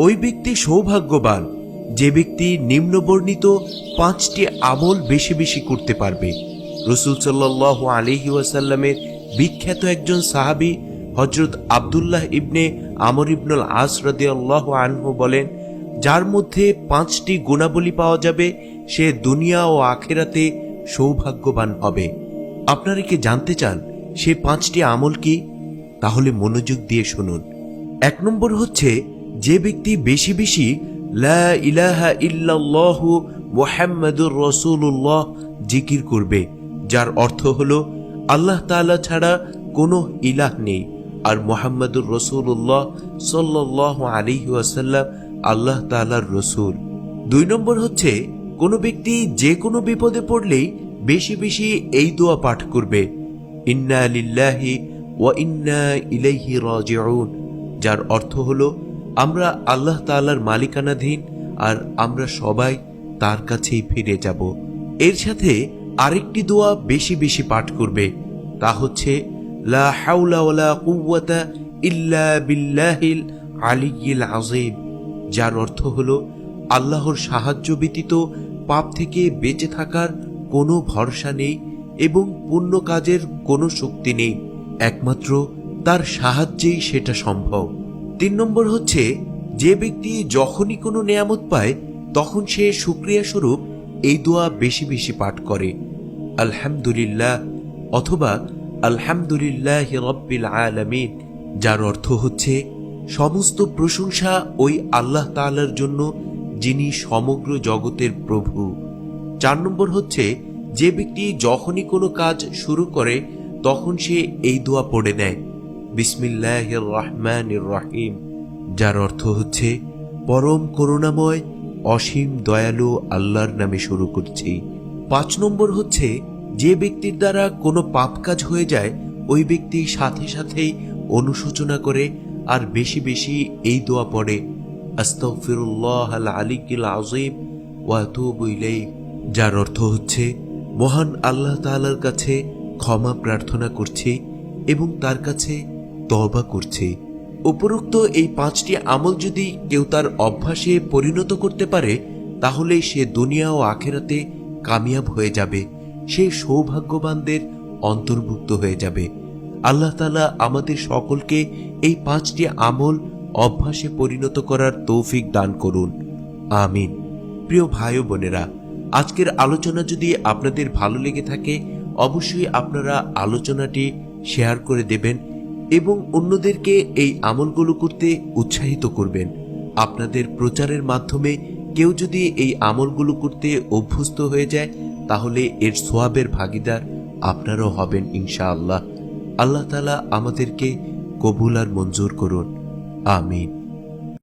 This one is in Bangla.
ওই ব্যক্তি সৌভাগ্যবান যে ব্যক্তি নিম্নবর্ণিত 5টি আমল বেশি বেশি করতে পারবে। রাসূল সাল্লাল্লাহু আলাইহি ওয়াসাল্লামের বিখ্যাত একজন সাহাবী হযরত আব্দুল্লাহ ইবনে আমর ইবনুল আস রাদিয়াল্লাহু আনহু বলেন, যার মধ্যে 5টি গুণাবলী পাওয়া যাবে সে দুনিয়া ও আখিরাতে সৌভাগ্যবান হবে। আপনারা কি জানতে চান সে 5টি আমল কি? তাহলে মনোযোগ দিয়ে শুনুন। 1 নম্বর হচ্ছে, যে ব্যক্তি বেশি বেশি লা ইলাহা ইল্লাল্লাহু মুহাম্মাদুর রাসূলুল্লাহ জিকির করবে, যার অর্থ হলো আল্লাহ তাআলা ছাড়া কোনো ইলাহ নেই আর মুহাম্মাদুর রাসূলুল্লাহ সাল্লাল্লাহু আলাইহি ওয়াসাল্লাম আল্লাহ তাআলার রাসূল। 2 নম্বর হচ্ছে, কোনো ব্যক্তি যে কোনো বিপদে পড়লেই বেশি বেশি এই দোয়া পাঠ করবে, ইন্না লিল্লাহি ওয়া ইন্না ইলাইহি রাজিউন, যার অর্থ হলো আমরা আল্লাহ তাআলার মালিকানাধীন আর আমরা সবাই তার কাছেই ফিরে যাব। এর সাথে আরেকটি দোয়া বেশি বেশি পাঠ করবে, তা হচ্ছে লা হাওলা ওয়ালা কুওয়াতা ইল্লা বিল্লাহিল আলিয়্যিল আযীম, যার অর্থ হলো আল্লাহর সাহায্য ব্যতীত পাপ থেকে বেঁচে থাকার কোনো ভরসা নেই এবং পুণ্য কাজের কোনো শক্তি নেই, একমাত্র তার সাহায্যেই সেটা সম্ভব। 3 নম্বর হচ্ছে, যে ব্যক্তি যখনই কোনো নেয়ামত পায় তখন সে শুকরিয়া স্বরূপ এই দোয়া বেশি বেশি পাঠ করে, আলহামদুলিল্লাহ অথবা আলহামদুলিল্লাহি রাব্বিল আলামিন, যার অর্থ হচ্ছে সমস্ত প্রশংসা ওই আল্লাহ তাআলার জন্য যিনি সমগ্র জগতের প্রভু। 4 নম্বর হচ্ছে, যে ব্যক্তি যখনই কোনো কাজ শুরু করে তখন সে এই দোয়া পড়ে নেয়, বিসমিল্লাহির রহমানির রহিম, যার অর্থ হচ্ছে পরম করুণাময় অসীম দয়ালু আল্লাহর নামে শুরু করছি। 5 নম্বর হচ্ছে, যে ব্যক্তির দ্বারা কোনো পাপ কাজ হয়ে যায় ওই ব্যক্তি সাথে সাথেই অনুশোচনা করে আর বেশি বেশি এই দোয়া পড়ে, আস্তাগফিরুল্লাহাল আলিয়্যিল আযীম ওয়া আতুবু ইলাইহি, যার অর্থ হচ্ছে মহান আল্লাহ তাআলার কাছে ক্ষমা প্রার্থনা করছি এবং তার কাছে তওবা করছি। উপরোক্ত এই 5টি আমল যদি কেউ তার অভ্যাসে পরিণত করতে পারে তাহলে সে দুনিয়া ও আখিরাতে কামিয়াব হয়ে যাবে, সে সৌভাগ্যবানদের অন্তর্ভুক্ত হয়ে যাবে। আল্লাহ তাআলা আমাদের সকলকে এই 5টি আমল অভ্যাসে পরিণত করার তৌফিক দান করুন, আমিন। প্রিয় ভাই ও বোনেরা, আজকের আলোচনা যদি আপনাদের ভালো লেগে থাকে অবশ্যই আপনারা আলোচনাটি শেয়ার করে দেবেন এবং অন্যদেরকে এই আমলগুলো করতে উৎসাহিত করবেন। আপনাদের প্রচারের মাধ্যমে কেউ যদি এই আমলগুলো করতে অভ্যস্ত হয়ে যায় তাহলে এর সওয়াবের ভাগীদার আপনারাও হবেন ইনশাআল্লাহ। আল্লাহ তাআলা আমাদেরকে কবুল আর মঞ্জুর করুন, আমিন।